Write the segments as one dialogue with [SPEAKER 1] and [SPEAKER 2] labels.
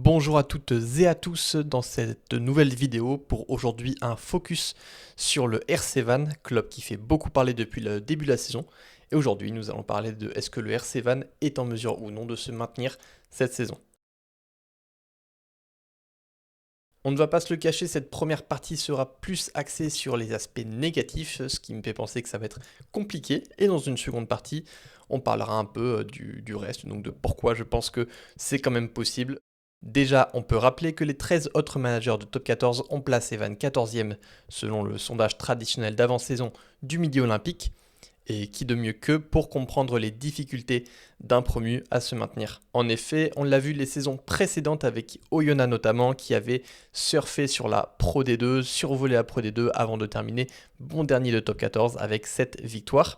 [SPEAKER 1] Bonjour à toutes et à tous dans cette nouvelle vidéo pour aujourd'hui un focus sur le RC Vannes, club qui fait beaucoup parler depuis le début de la saison. Et aujourd'hui nous allons parler de est-ce que le RC Vannes est en mesure ou non de se maintenir cette saison. On ne va pas se le cacher, cette première partie sera plus axée sur les aspects négatifs, ce qui me fait penser que ça va être compliqué. Et dans une seconde partie, on parlera un peu du reste, donc de pourquoi je pense que c'est quand même possible. Déjà, on peut rappeler que les 13 autres managers de Top 14 ont placé Vannes 14e selon le sondage traditionnel d'avant-saison du Midi Olympique. Et qui de mieux qu'eux pour comprendre les difficultés d'un promu à se maintenir. En effet, on l'a vu les saisons précédentes avec Oyonnax notamment, qui avait surfé sur la Pro D2, survolé la Pro D2 avant de terminer bon dernier de Top 14 avec 7 victoires.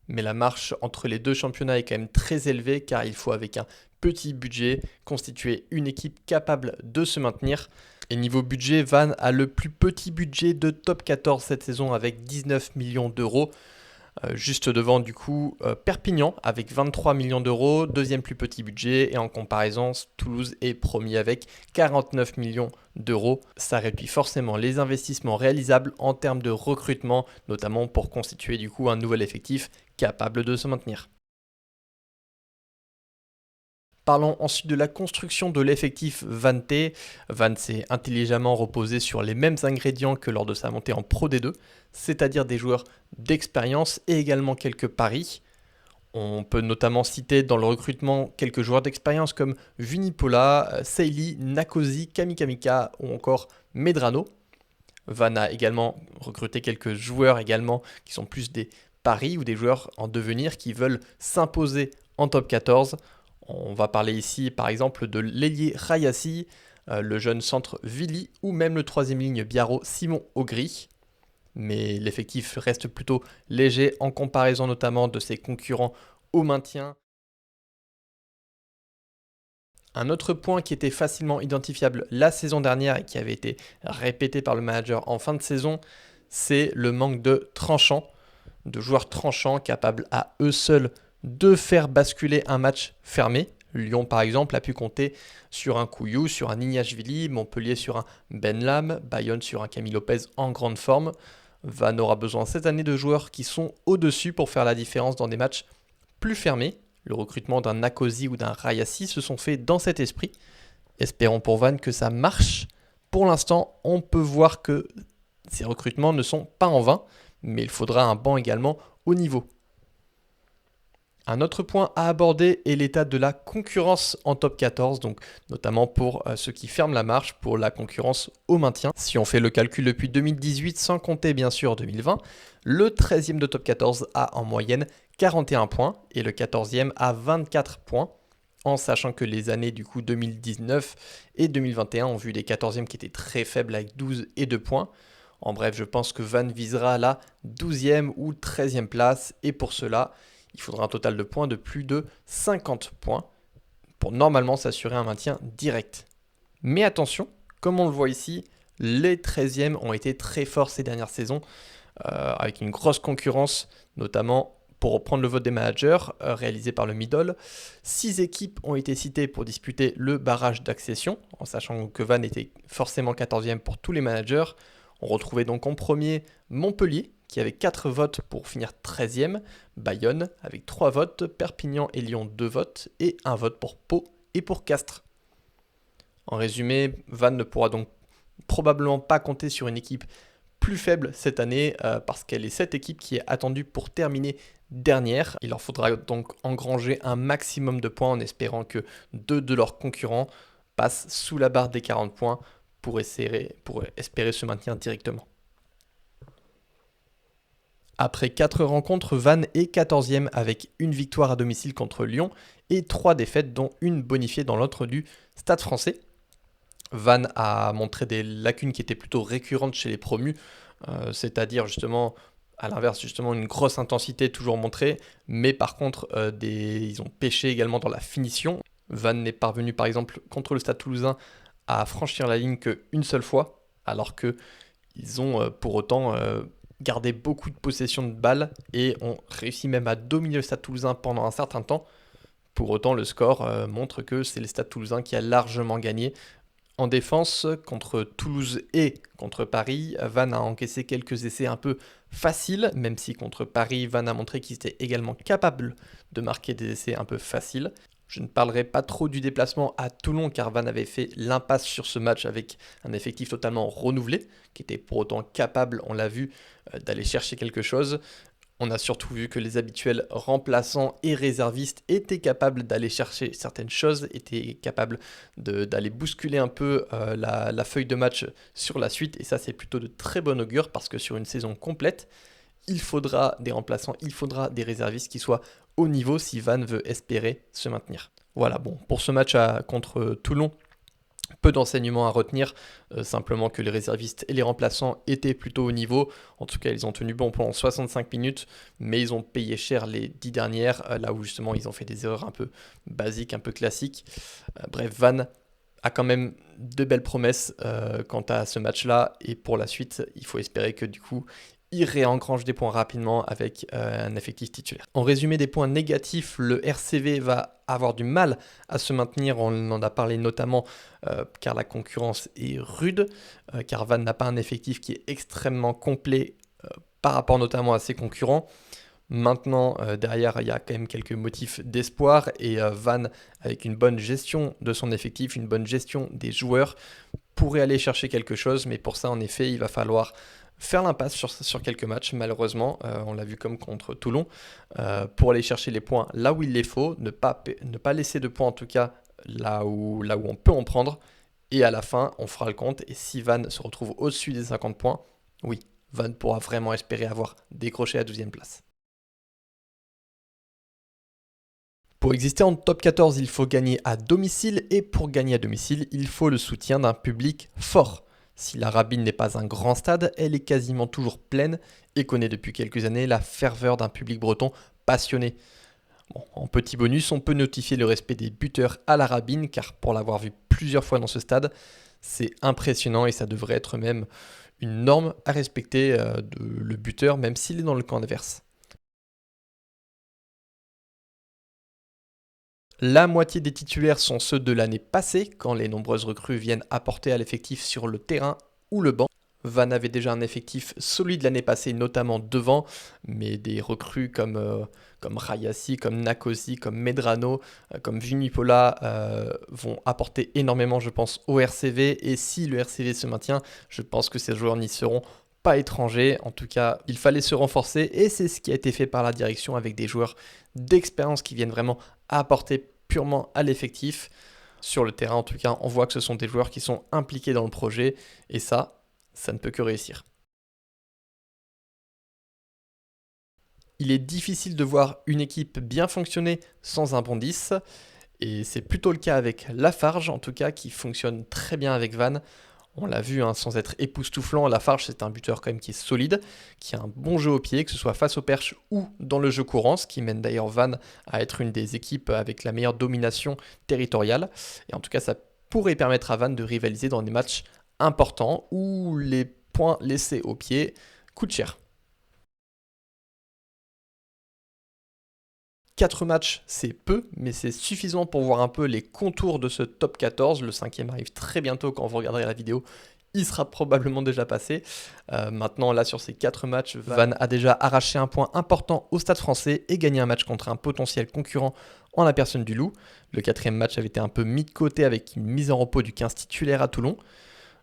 [SPEAKER 1] Mais la marche entre les deux championnats est quand même très élevée car il faut avec un petit budget constituer une équipe capable de se maintenir. Et niveau budget, Vannes a le plus petit budget de Top 14 cette saison avec 19 millions d'euros. Juste devant du coup Perpignan avec 23 millions d'euros, deuxième plus petit budget, et en comparaison Toulouse est premier avec 49 millions d'euros. Ça réduit forcément les investissements réalisables en termes de recrutement, notamment pour constituer du coup un nouvel effectif capable de se maintenir. Parlons ensuite de la construction de l'effectif Vanté. Vannes s'est intelligemment reposé sur les mêmes ingrédients que lors de sa montée en Pro D2, c'est-à-dire des joueurs d'expérience et également quelques paris. On peut notamment citer dans le recrutement quelques joueurs d'expérience comme Vunipola, Seili, Nakosi, Kamikamika ou encore Medrano. Vannes a également recruté quelques joueurs également qui sont plus des paris ou des joueurs en devenir qui veulent s'imposer en top 14. On va parler ici par exemple de l'ailier Rayassi, le jeune centre Vili ou même le troisième ligne Biarro Simon Augry. Mais l'effectif reste plutôt léger en comparaison notamment de ses concurrents au maintien. Un autre point qui était facilement identifiable la saison dernière et qui avait été répété par le manager en fin de saison, c'est le manque de tranchants, de joueurs tranchants capables à eux seuls de faire basculer un match fermé. Lyon, par exemple, a pu compter sur un Couillou, sur un Ignashvili, Montpellier sur un Benlam, Bayonne sur un Camille Lopez en grande forme. Vannes aura besoin cette année de joueurs qui sont au-dessus pour faire la différence dans des matchs plus fermés. Le recrutement d'un Nakosi ou d'un Rayassi se sont faits dans cet esprit. Espérons pour Vannes que ça marche. Pour l'instant, on peut voir que ces recrutements ne sont pas en vain, mais il faudra un banc également au niveau. Un autre point à aborder est l'état de la concurrence en top 14, donc notamment pour ceux qui ferment la marche pour la concurrence au maintien. Si on fait le calcul depuis 2018, sans compter bien sûr 2020, le 13e de top 14 a en moyenne 41 points et le 14e a 24 points, en sachant que les années du coup 2019 et 2021 ont vu des 14e qui étaient très faibles avec 12 et 2 points. En bref, je pense que Vannes visera la 12e ou 13e place et pour cela, il faudra un total de points de plus de 50 points pour normalement s'assurer un maintien direct. Mais attention, comme on le voit ici, les 13e ont été très forts ces dernières saisons, avec une grosse concurrence, notamment pour reprendre le vote des managers réalisé par le Middle. 6 équipes ont été citées pour disputer le barrage d'accession, en sachant que Vannes était forcément 14e pour tous les managers. On retrouvait donc en premier Montpellier, qui avait 4 votes pour finir 13e, Bayonne avec 3 votes, Perpignan et Lyon 2 votes, et 1 vote pour Pau et pour Castres. En résumé, Vannes ne pourra donc probablement pas compter sur une équipe plus faible cette année parce qu'elle est cette équipe qui est attendue pour terminer dernière. Il leur faudra donc engranger un maximum de points en espérant que 2 de leurs concurrents passent sous la barre des 40 points pour espérer se maintenir directement. Après 4 rencontres, Vannes est 14e avec une victoire à domicile contre Lyon et 3 défaites dont une bonifiée dans l'autre du Stade français. Vannes a montré des lacunes qui étaient plutôt récurrentes chez les promus, c'est-à-dire justement à l'inverse justement une grosse intensité toujours montrée, mais par contre ils ont pêché également dans la finition. Vannes n'est parvenu par exemple contre le Stade Toulousain à franchir la ligne qu'une seule fois, alors qu'ils ont pour autant gardé beaucoup de possession de balles et ont réussi même à dominer le Stade Toulousain pendant un certain temps Pour autant, le score montre que c'est le Stade Toulousain qui a largement gagné. En défense, contre Toulouse et contre Paris, Vannes a encaissé quelques essais un peu faciles, même si contre Paris, Vannes a montré qu'ils étaient également capables de marquer des essais un peu faciles. Je ne parlerai pas trop du déplacement à Toulon car Vannes avait fait l'impasse sur ce match avec un effectif totalement renouvelé, qui était pour autant capable, on l'a vu, d'aller chercher quelque chose. On a surtout vu que les habituels remplaçants et réservistes étaient capables d'aller chercher certaines choses, étaient capables d'aller bousculer un peu la feuille de match sur la suite. Et ça, c'est plutôt de très bon augure parce que sur une saison complète, il faudra des remplaçants, il faudra des réservistes qui soient au niveau si Vannes veut espérer se maintenir. Voilà, bon, pour ce match contre Toulon, peu d'enseignements à retenir, simplement que les réservistes et les remplaçants étaient plutôt au niveau. En tout cas, ils ont tenu bon pendant 65 minutes, mais ils ont payé cher les 10 dernières, là où justement ils ont fait des erreurs un peu basiques, un peu classiques. Bref, Vannes a quand même de belles promesses quant à ce match-là, et pour la suite, il faut espérer que du coup, il réengrange des points rapidement avec un effectif titulaire. En résumé des points négatifs, le RCV va avoir du mal à se maintenir, on en a parlé notamment car la concurrence est rude, car Vannes n'a pas un effectif qui est extrêmement complet par rapport notamment à ses concurrents. Maintenant, derrière, il y a quand même quelques motifs d'espoir et Vannes, avec une bonne gestion de son effectif, une bonne gestion des joueurs, pourrait aller chercher quelque chose, mais pour ça, en effet, il va falloir faire l'impasse sur quelques matchs, malheureusement. On l'a vu comme contre Toulon. Pour aller chercher les points là où il les faut, ne pas laisser de points en tout cas là où on peut en prendre. Et à la fin, on fera le compte. Et si Vannes se retrouve au-dessus des 50 points, oui, Vannes pourra vraiment espérer avoir décroché la 12e place. Pour exister en top 14, il faut gagner à domicile. Et pour gagner à domicile, il faut le soutien d'un public fort. Si la Rabine n'est pas un grand stade, elle est quasiment toujours pleine et connaît depuis quelques années la ferveur d'un public breton passionné. Bon, en petit bonus, on peut notifier le respect des buteurs à la Rabine, car pour l'avoir vu plusieurs fois dans ce stade, c'est impressionnant et ça devrait être même une norme à respecter le buteur, même s'il est dans le camp adverse. La moitié des titulaires sont ceux de l'année passée, quand les nombreuses recrues viennent apporter à l'effectif sur le terrain ou le banc. Vannes avait déjà un effectif solide l'année passée, notamment devant, mais des recrues comme Rayassi, comme Nakosi, comme Medrano, comme Vunipola vont apporter énormément, je pense, au RCV. Et si le RCV se maintient, je pense que ces joueurs n'y seront pas étrangers. En tout cas, il fallait se renforcer et c'est ce qui a été fait par la direction avec des joueurs d'expérience qui viennent vraiment apporter purement à l'effectif. Sur le terrain, en tout cas, on voit que ce sont des joueurs qui sont impliqués dans le projet et ça ne peut que réussir. Il est difficile de voir une équipe bien fonctionner sans un bon 10 et c'est plutôt le cas avec Lafarge, en tout cas, qui fonctionne très bien avec Vannes. On l'a vu, hein, sans être époustouflant, Lafarge c'est un buteur quand même qui est solide, qui a un bon jeu au pied, que ce soit face aux perches ou dans le jeu courant, ce qui mène d'ailleurs Vannes à être une des équipes avec la meilleure domination territoriale. Et en tout cas, ça pourrait permettre à Vannes de rivaliser dans des matchs importants où les points laissés au pied coûtent cher. 4 matchs, c'est peu, mais c'est suffisant pour voir un peu les contours de ce top 14. Le 5e arrive très bientôt quand vous regarderez la vidéo. Il sera probablement déjà passé. Maintenant, là, sur ces 4 matchs, Vannes a déjà arraché un point important au Stade français et gagné un match contre un potentiel concurrent en la personne du Loup. Le 4e match avait été un peu mis de côté avec une mise en repos du 15 titulaire à Toulon.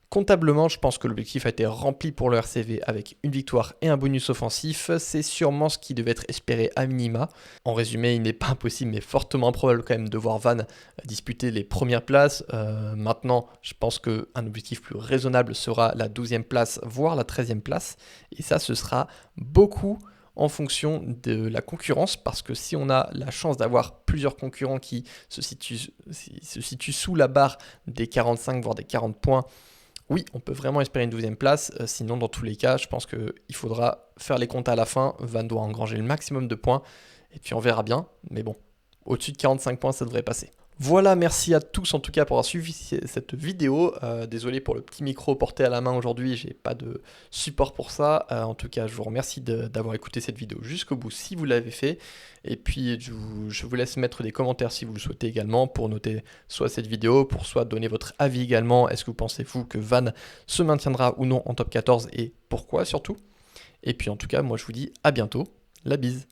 [SPEAKER 1] Comptablement, je pense que l'objectif a été rempli pour le RCV avec une victoire et un bonus offensif. C'est sûrement ce qui devait être espéré à minima. En résumé, il n'est pas impossible, mais fortement improbable quand même de voir Vannes disputer les premières places. Maintenant, je pense qu'un objectif plus raisonnable sera la 12e place, voire la 13e place. Et ça, ce sera beaucoup en fonction de la concurrence, parce que si on a la chance d'avoir plusieurs concurrents qui se situent sous la barre des 45, voire des 40 points, oui, on peut vraiment espérer une 12e place. Sinon, dans tous les cas, je pense qu'il faudra faire les comptes à la fin. Vannes doit engranger le maximum de points. Et puis on verra bien. Mais bon, au-dessus de 45 points, ça devrait passer. Voilà, merci à tous en tout cas pour avoir suivi cette vidéo. Désolé pour le petit micro porté à la main aujourd'hui, j'ai pas de support pour ça. En tout cas, je vous remercie d'avoir écouté cette vidéo jusqu'au bout si vous l'avez fait. Et puis, je vous laisse mettre des commentaires si vous le souhaitez également pour noter soit cette vidéo, pour soit donner votre avis également. Est-ce que vous pensez-vous que Van se maintiendra ou non en top 14 et pourquoi surtout? Et puis en tout cas, moi je vous dis à bientôt. La bise.